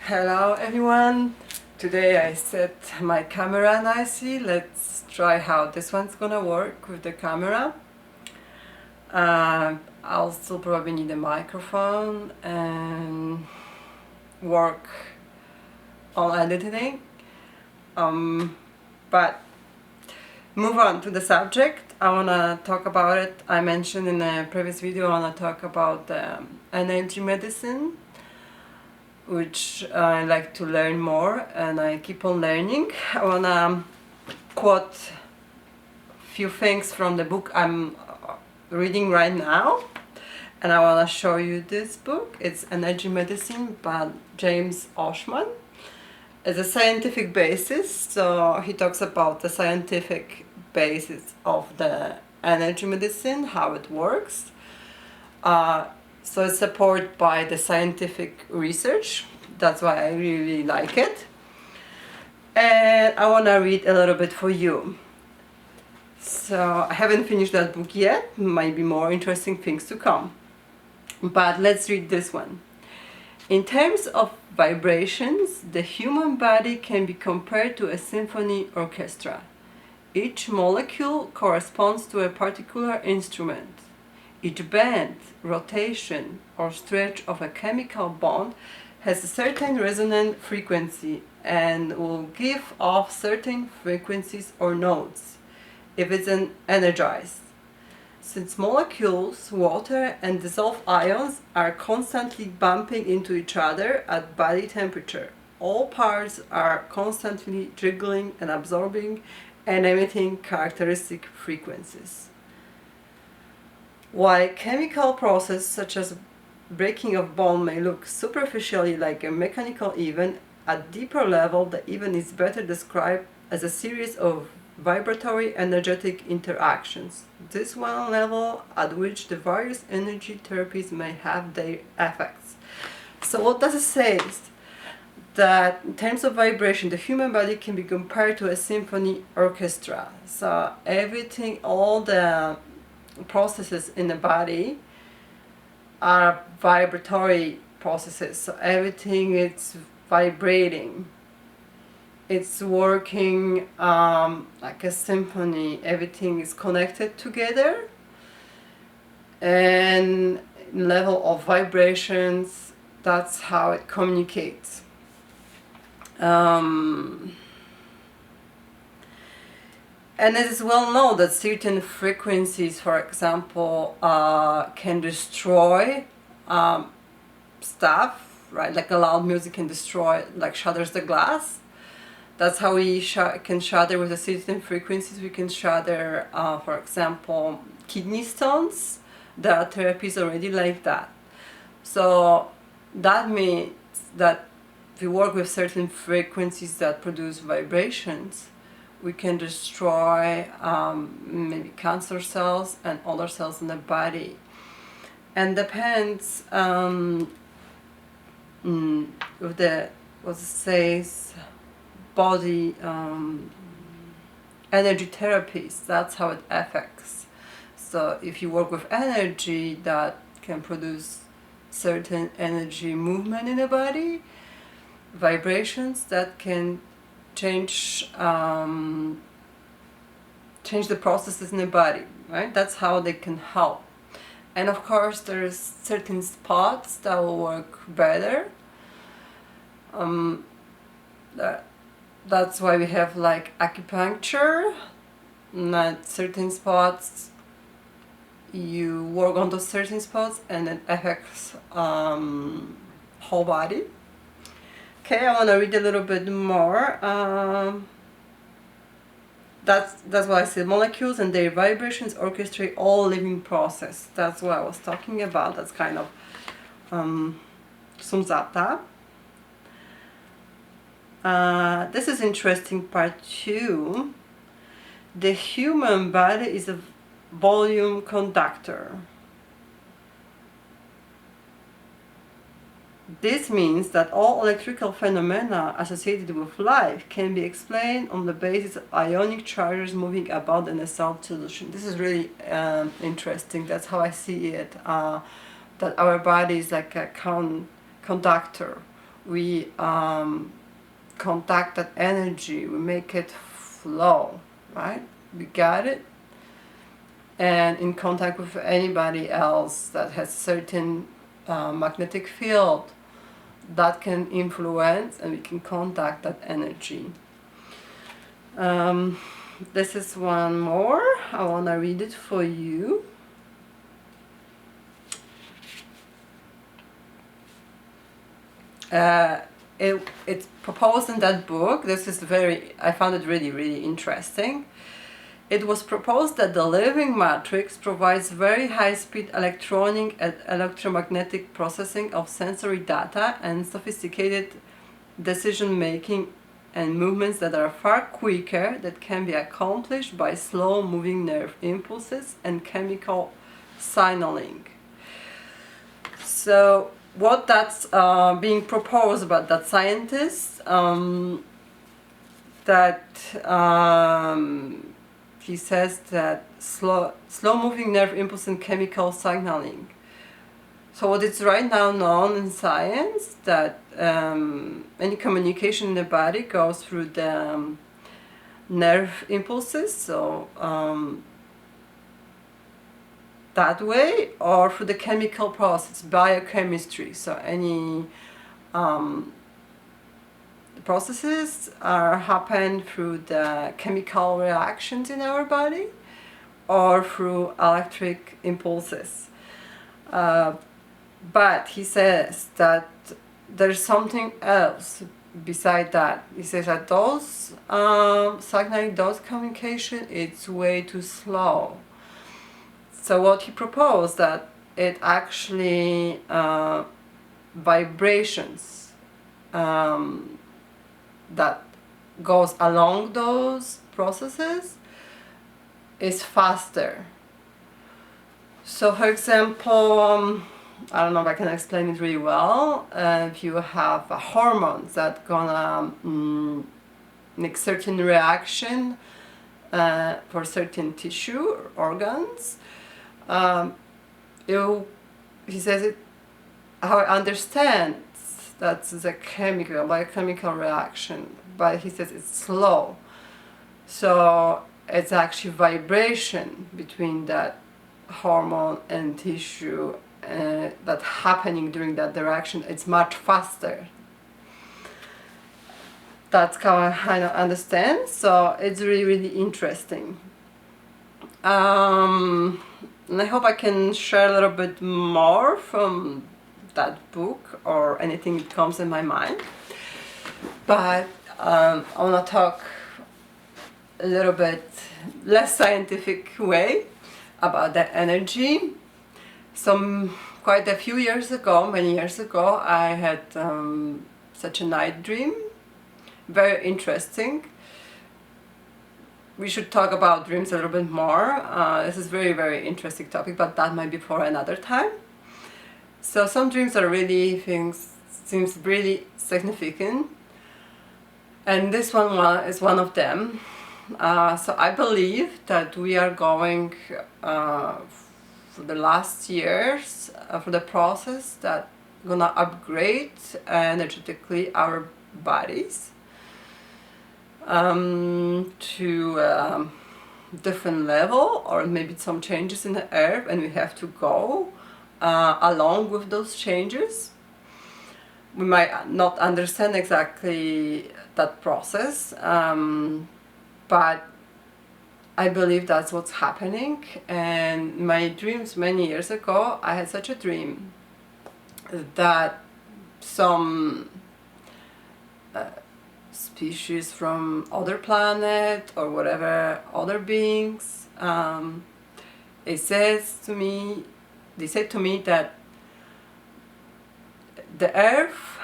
Hello everyone! Today I set my camera nicely. Let's try how this one's gonna work with the camera. I'll still probably need a microphone and work on editing. But move on to the subject. I wanna talk about it. I mentioned in a previous video I wanna talk about energy medicine, which I like to learn more, and I keep on learning. I wanna quote a few things from the book I'm reading right now, and I wanna show you this book. It's Energy Medicine by James Oshman. It's a scientific basis, so he talks about the scientific basis of the energy medicine, how it works. So it's supported by the scientific research. That's why I really like it. And I want to read a little bit for you. So I haven't finished that book yet. Might be more interesting things to come. But let's read this one. In terms of vibrations, the human body can be compared to a symphony orchestra. Each molecule corresponds to a particular instrument. Each bend, rotation, or stretch of a chemical bond has a certain resonant frequency and will give off certain frequencies or notes if it's energized. Since molecules, water, and dissolved ions are constantly bumping into each other at body temperature, all parts are constantly jiggling and absorbing and emitting characteristic frequencies. While chemical processes such as breaking of bond may look superficially like a mechanical event, at deeper level the event is better described as a series of vibratory energetic interactions. This one level at which the various energy therapies may have their effects. So what does it say? That in terms of vibration, the human body can be compared to a symphony orchestra. So everything, all the processes in the body are vibratory processes. So everything is vibrating. It's working like a symphony. Everything is connected together, and level of vibrations, that's how it communicates. And it is well known that certain frequencies, for example, can destroy stuff, right? Like a loud music can destroy, like shatters the glass. That's how we can shatter with the certain frequencies. We can shatter, for example, kidney stones. There are therapies already like that. So that means that if we work with certain frequencies that produce vibrations, we can destroy maybe cancer cells and other cells in the body. And depends with the, what it says, body energy therapies, that's how it affects. So if you work with energy that can produce certain energy movement in the body, vibrations that can change the processes in the body, right? That's how they can help. And of course there's certain spots that will work better. That's why we have like acupuncture. At certain spots you work on those certain spots and it affects whole body. Okay, I want to read a little bit more. That's why I said molecules and their vibrations orchestrate all living process. That's what I was talking about. That's kind of sums up that. This is interesting part 2. The human body is a volume conductor. This means that all electrical phenomena associated with life can be explained on the basis of ionic charges moving about in a salt solution. This is really interesting. That's how I see it. That our body is like a conductor we contact that energy, we make it flow, right? We got it? And in contact with anybody else that has certain magnetic field that can influence, and we can contact that energy. This is one more. I want to read it for you. It's proposed in that book. This is I found it really, really interesting. It was proposed that the living matrix provides very high-speed electronic and electromagnetic processing of sensory data and sophisticated decision-making and movements that are far quicker, that can be accomplished by slow-moving nerve impulses and chemical signaling. So what that's being proposed about that scientist, he says that slow-moving nerve impulse and chemical signaling. So what is right now known in science, that any communication in the body goes through the nerve impulses, so that way, or through the chemical process, biochemistry. So any processes happen through the chemical reactions in our body or through electric impulses. But he says that there's something else beside that. He says that those signaling, those communication, it's way too slow. So what he proposed, that it actually vibrations that goes along those processes is faster. So for example, I don't know if I can explain it really well. If you have hormones that gonna make certain reaction for certain tissue or organs, he says it, how I understand, that's the biochemical reaction, but he says it's slow. So it's actually vibration between that hormone and tissue that happening during that direction. It's much faster. That's how I kind of understand. So it's really, really interesting. And I hope I can share a little bit more from that book or anything that comes in my mind. But I want to talk a little bit less scientific way about that energy. Quite a few years ago, many years ago, I had such a night dream. Very interesting. We should talk about dreams a little bit more. This is very, very interesting topic, but that might be for another time. So some dreams are really seems really significant, and this one is one of them. So I believe that we are going for the last years for the process that gonna upgrade energetically our bodies to a different level, or maybe some changes in the earth, and we have to go along with those changes. We might not understand exactly that process, but I believe that's what's happening. And my dreams many years ago, I had such a dream that some species from other planet or whatever, other beings, they said to me that the earth,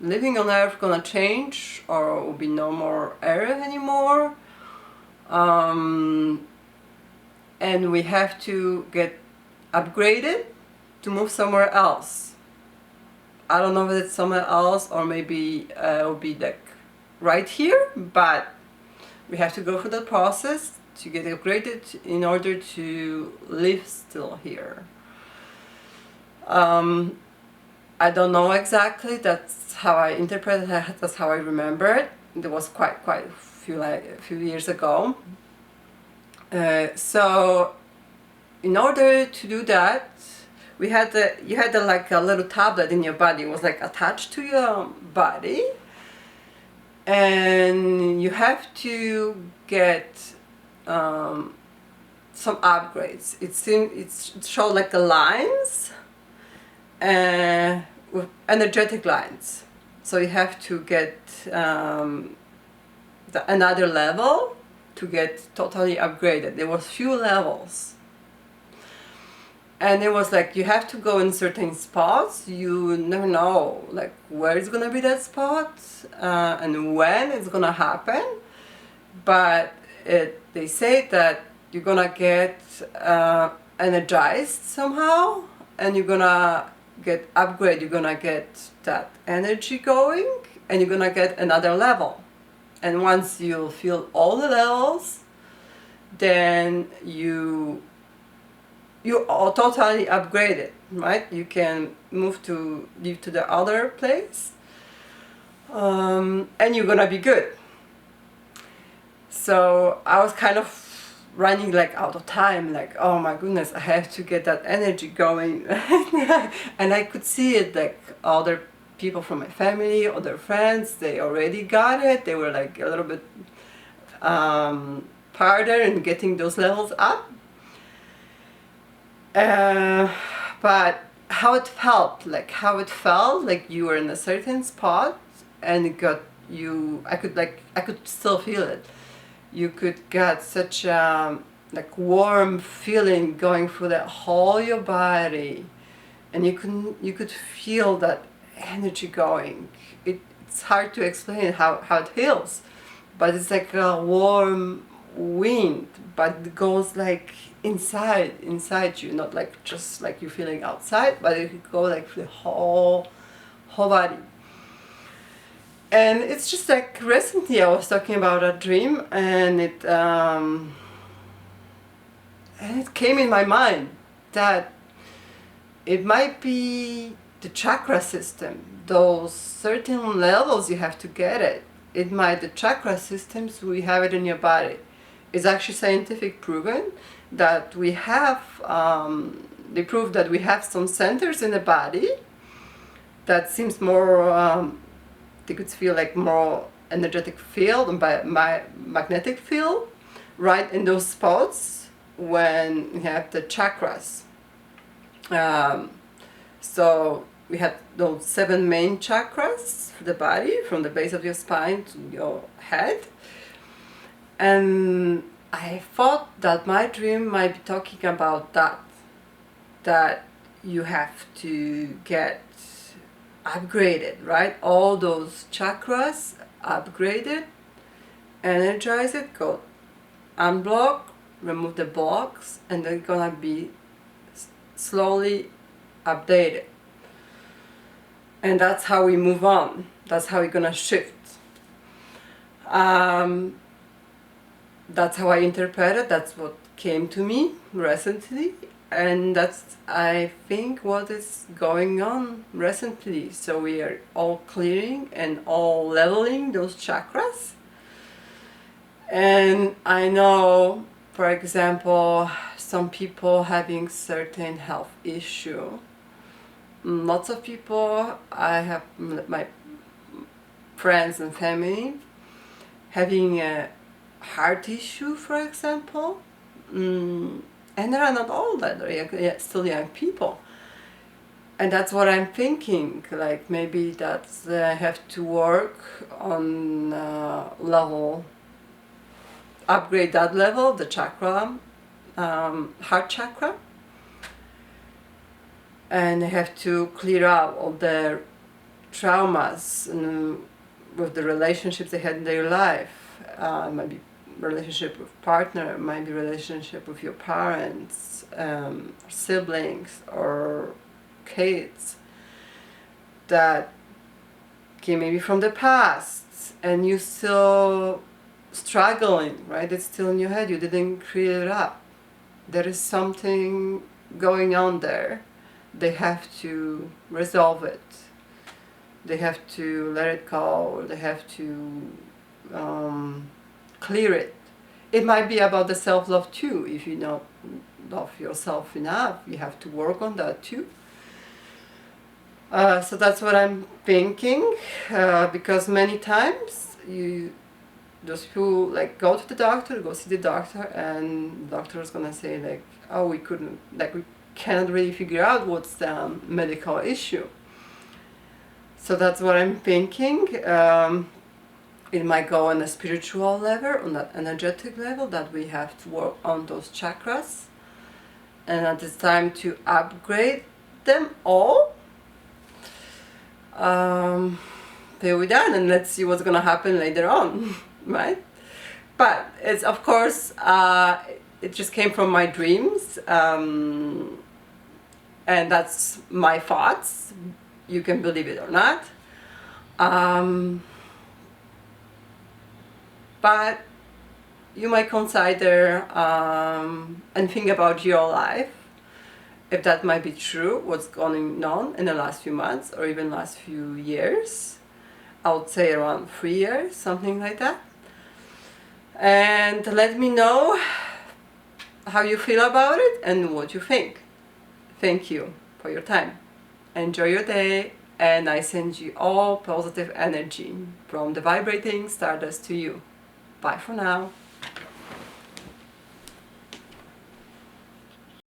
living on earth gonna change, or will be no more earth anymore, and we have to get upgraded to move somewhere else. I don't know if it's somewhere else, or maybe it will be like right here, but we have to go through the process to get upgraded in order to live still here. I don't know exactly. That's how I interpret it. That's how I remember it. It was quite a few years ago. So in order to do that, you had like a little tablet in your body. It was like attached to your body, and you have to get some upgrades. It showed like the lines, with energetic lines. So you have to get another level to get totally upgraded. There was few levels. And it was like you have to go in certain spots. You never know like where it's gonna be that spot and when it's gonna happen. But they say that you're gonna get energized somehow, and you're gonna get upgrade. You're gonna get that energy going, and you're gonna get another level. And once you feel all the levels, then you are totally upgraded, right? You can live to the other place, and you're gonna be good. So I was kind of running like out of time, like, oh my goodness, I have to get that energy going. And I could see it, like other people from my family, other friends, they already got it. They were like a little bit harder in getting those levels up. But how it felt like you were in a certain spot, and it got you. I could still feel it. You could get such a like warm feeling going through the whole your body, and you could feel that energy going. It's hard to explain how it feels, but it's like a warm wind, but it goes like inside you, not like just like you're feeling outside, but it could go like the whole body. And it's just like recently I was talking about a dream, and it came in my mind that it might be the chakra system, those certain levels you have to get it. It might the chakra systems, we have it in your body. It's actually scientific proven that we have, they prove that we have some centers in the body that seems more, they could feel like more energetic field and by my magnetic field right in those spots when you have the chakras. So we have those 7 main chakras for the body, from the base of your spine to your head. And I thought that my dream might be talking about that you have to get upgraded, right? All those chakras upgraded, energize it, go unblock, remove the blocks, and they're gonna be slowly updated. And that's how we move on. That's how we're gonna shift. That's how I interpret it. That's what came to me recently, and that's, I think, what is going on recently. So we are all clearing and all leveling those chakras. And I know, for example, some people having certain health issue. Lots of people, I have my friends and family having a heart issue, for example, and they are not old, they're still young people. And that's what I'm thinking, like maybe that's I have to work on level, upgrade that level, the chakra, heart chakra, and I have to clear out all the traumas with the relationships they had in their life. Maybe relationship with partner, maybe relationship with your parents, siblings or kids that came maybe from the past, and you still struggling, right? It's still in your head, you didn't clear it up. There is something going on there they have to resolve it. They have to let it go. They have to clear it. It might be about the self-love too. If you don't love yourself enough, you have to work on that too. So that's what I'm thinking, because many times those people like go to the doctor, go see the doctor, and the doctor is gonna say like, oh, we cannot really figure out what's the medical issue. So that's what I'm thinking. It might go on a spiritual level, on that energetic level, that we have to work on those chakras, and at this time to upgrade them all. Till we're done, and let's see what's gonna happen later on, right? But it's, of course, it just came from my dreams, and that's my thoughts. You can believe it or not. But you might consider and think about your life, if that might be true, what's going on in the last few months or even last few years. I would say around 3 years, something like that. And let me know how you feel about it and what you think. Thank you for your time. Enjoy your day, and I send you all positive energy from the vibrating stardust to you. Bye for now.